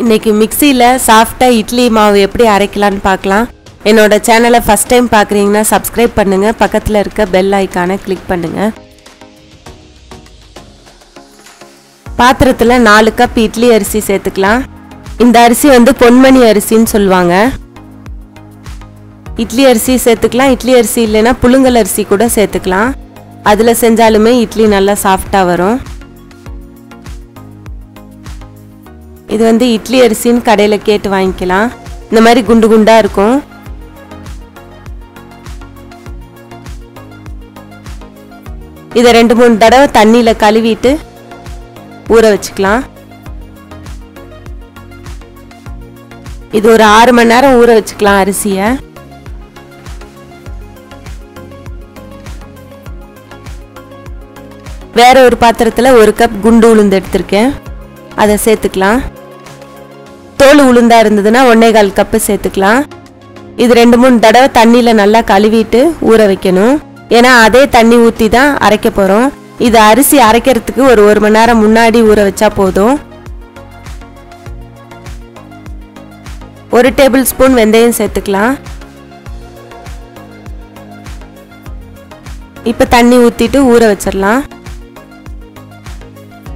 இன்னைக்கு மிக்ஸில சாஃப்ட்டா இட்லி மாவு எப்படி அரைக்கலாம்னு பார்க்கலாம். என்னோட சேனலை ஃபர்ஸ்ட் டைம் பார்க்குறீங்கன்னா சப்ஸ்கிரைப் பண்ணுங்க, பக்கத்தில் இருக்க பெல் ஐகானை கிளிக் பண்ணுங்க. பாத்திரத்தில் 4 கப் இட்லி அரிசி சேர்த்துக்கலாம். இந்த அரிசி வந்து பொன்மணி அரிசின்னு சொல்லுவாங்க. இட்லி அரிசி சேர்த்துக்கலாம். இட்லி அரிசி இல்லைன்னா புழுங்கல் அரிசி கூட சேர்த்துக்கலாம். அதில் செஞ்சாலுமே இட்லி நல்லா சாஃப்டாக வரும். இது வந்து இட்லி அரிசின்னு கடையில் கேட்டு வாங்கிக்கலாம். இந்த மாதிரி குண்டு குண்டா இருக்கும். இதை 2-3 தடவை தண்ணியில் கழுவிட்டு ஊற வச்சுக்கலாம். இது ஒரு 6 மணி நேரம் ஊற வச்சுக்கலாம் அரிசியை. வேற ஒரு பாத்திரத்தில் 1 கப் குண்டு உளுந்து எடுத்திருக்கேன், அதை சேர்த்துக்கலாம். தோல் உளுந்தா இருந்ததுன்னா 1/4 கப்பு சேர்த்துக்கலாம். இது 2-3 தடவை தண்ணியில் நல்லா கழுவிட்டு ஊற வைக்கணும். ஏன்னா அதே தண்ணி ஊற்றி தான் அரைக்க போகிறோம். இது அரிசி அரைக்கிறதுக்கு ஒரு 1 மணி நேரம் முன்னாடி ஊற வச்சா போதும். 1 டேபிள் ஸ்பூன் வெந்தயம் சேர்த்துக்கலாம். இப்போ தண்ணி ஊற்றிட்டு ஊற வச்சிடலாம்.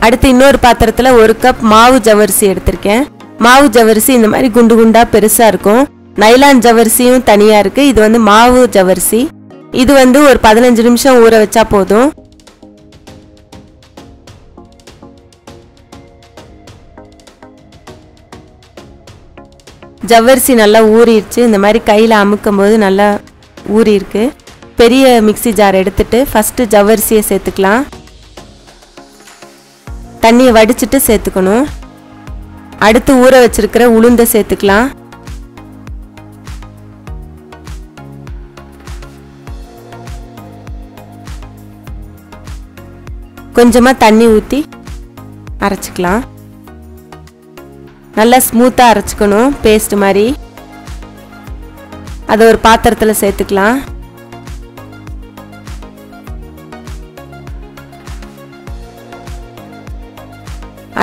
அடுத்து இன்னொரு பாத்திரத்தில் 1 கப் மாவு ஜவ்வரிசி எடுத்திருக்கேன். மாவு ஜவ்வரிசி இந்த மாதிரி குண்டு குண்டா பெருசாக இருக்கும். நைலான் ஜவ்வரிசியும் தனியாக இருக்குது. இது வந்து மாவு ஜவ்வரிசி. இது வந்து ஒரு 15 நிமிஷம் ஊற வச்சா போதும். ஜவ்வரிசி நல்லா ஊறிடுச்சு. இந்த மாதிரி கையில் அமுக்கும் போது நல்லா ஊறியிருக்கு. பெரிய மிக்ஸி ஜார் எடுத்துட்டு ஃபஸ்ட்டு ஜவ்வரிசியை சேர்த்துக்கலாம். தண்ணியை வடிச்சிட்டு சேர்த்துக்கணும். அடுத்து ஊற வச்சிருக்கிற உளுந்தை சேர்த்துக்கலாம். கொஞ்சமா தண்ணி ஊற்றி அரைச்சிக்கலாம். நல்லா ஸ்மூத்தாக அரைச்சிக்கணும், பேஸ்ட் மாதிரி. அதை ஒரு பாத்திரத்தில் சேர்த்துக்கலாம்.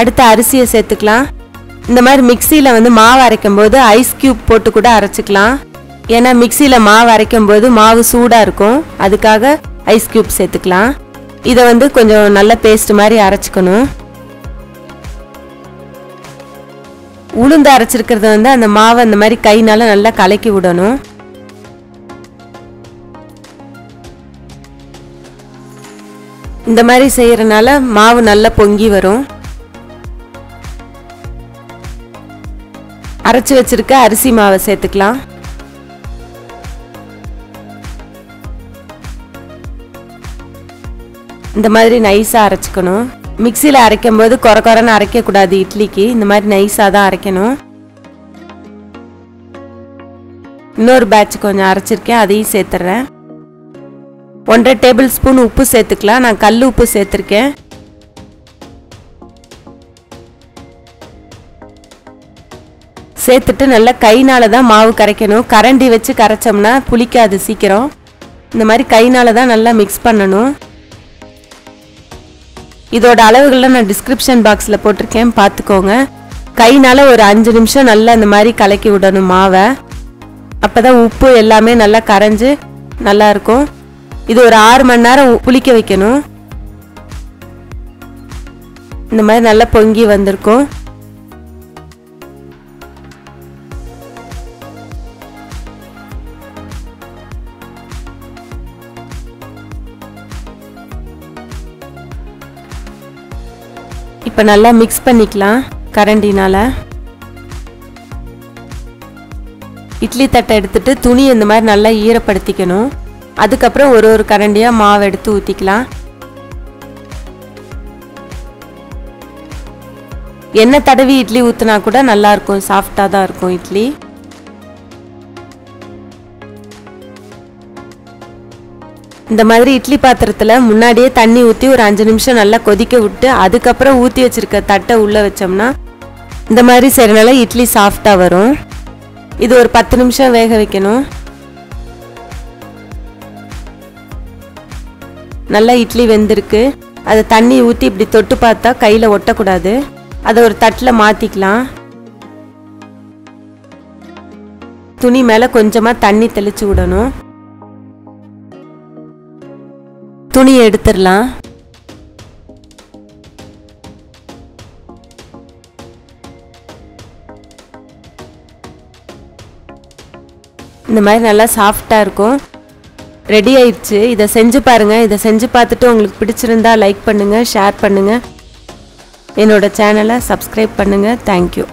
அடுத்து அரிசியை சேர்த்துக்கலாம். இந்த மாதிரி மிக்சியில் வந்து மாவு அரைக்கும் போது ஐஸ் கியூப் போட்டு கூட அரைச்சிக்கலாம். ஏன்னா மிக்சியில் மாவு அரைக்கும் போது மாவு சூடாக இருக்கும், அதுக்காக ஐஸ் கியூப் சேர்த்துக்கலாம். இதை வந்து கொஞ்சம் நல்ல பேஸ்ட் மாதிரி அரைச்சிக்கணும். உளுந்து அரைச்சிருக்கிறது வந்து அந்த மாவை அந்த மாதிரி கைனால நல்லா கலக்கி விடணும். இந்த மாதிரி செய்யறதுனால மாவு நல்லா பொங்கி வரும். அரைச்சி வச்சிருக்க அரிசி மாவை சேர்த்துக்கலாம். இந்த மாதிரி நைஸாக அரைச்சிக்கணும். மிக்சியில் அரைக்கும் போது கொரன்னு அரைக்கக்கூடாது இட்லிக்கு. இந்த மாதிரி நைஸாக தான் அரைக்கணும். இன்னொரு பேட்ச் கொஞ்சம் அரைச்சிருக்கேன், அதையும் சேர்த்துறேன். 1.5 டேபிள் ஸ்பூன் உப்பு சேர்த்துக்கலாம். நான் கல் உப்பு சேர்த்துருக்கேன். சேர்த்துட்டு நல்லா கைனால தான் மாவு கரைக்கணும். கரண்டி வச்சு கரைச்சோம்னா புளிக்காது சீக்கிரம். இந்த மாதிரி கைனால தான் நல்லா மிக்ஸ் பண்ணணும். இதோட அளவுகளை நான் டிஸ்கிரிப்ஷன் பாக்ஸில் போட்டிருக்கேன், பார்த்துக்கோங்க. கைனால ஒரு 5 நிமிஷம் நல்லா இந்த மாதிரி கலக்கி விடணும் மாவை. அப்போ தான் உப்பு எல்லாமே நல்லா கரைஞ்சி நல்லா இருக்கும். இது ஒரு 6 மணி நேரம் புளிக்க வைக்கணும். இந்த மாதிரி நல்லா பொங்கி வந்திருக்கும். இப்போ நல்லா மிக்ஸ் பண்ணிக்கலாம் கரண்டினால. இட்லி தட்டை எடுத்துட்டு துணி இந்த மாதிரி நல்லா ஈரப்படுத்திக்கணும். அதுக்கப்புறம் ஒரு கரண்டியாக மாவு எடுத்து ஊற்றிக்கலாம். எண்ணெய் தடவி இட்லி ஊற்றினா கூட நல்லா இருக்கும், சாஃப்டாக தான் இருக்கும் இட்லி. இந்த மாதிரி இட்லி பாத்திரத்தில் முன்னாடியே தண்ணி ஊற்றி ஒரு 5 நிமிஷம் நல்லா கொதிக்க விட்டு அதுக்கப்புறம் ஊற்றி வச்சிருக்க தட்டை உள்ளே வச்சோம்னா இந்த மாதிரி செய்யறதுனால இட்லி சாஃப்டாக வரும். இது ஒரு 10 நிமிஷம் வேக வைக்கணும். நல்லா இட்லி வெந்திருக்கு. அதை தண்ணி ஊற்றி இப்படி தொட்டு பார்த்தா கையில் ஒட்டக்கூடாது. அதை ஒரு தட்டில் மாற்றிக்கலாம். துணி மேலே கொஞ்சமாக தண்ணி தெளித்து விடணும். துணியை எடுத்துடலாம். இந்த மாதிரி நல்லா சாஃப்டாக இருக்கும். ரெடி ஆயிடுச்சு. இதை செஞ்சு பாருங்கள். இதை செஞ்சு பார்த்துட்டு உங்களுக்கு பிடிச்சிருந்தா லைக் பண்ணுங்கள், ஷேர் பண்ணுங்கள், என்னோட சேனலை சப்ஸ்கிரைப் பண்ணுங்கள். தேங்க்யூ.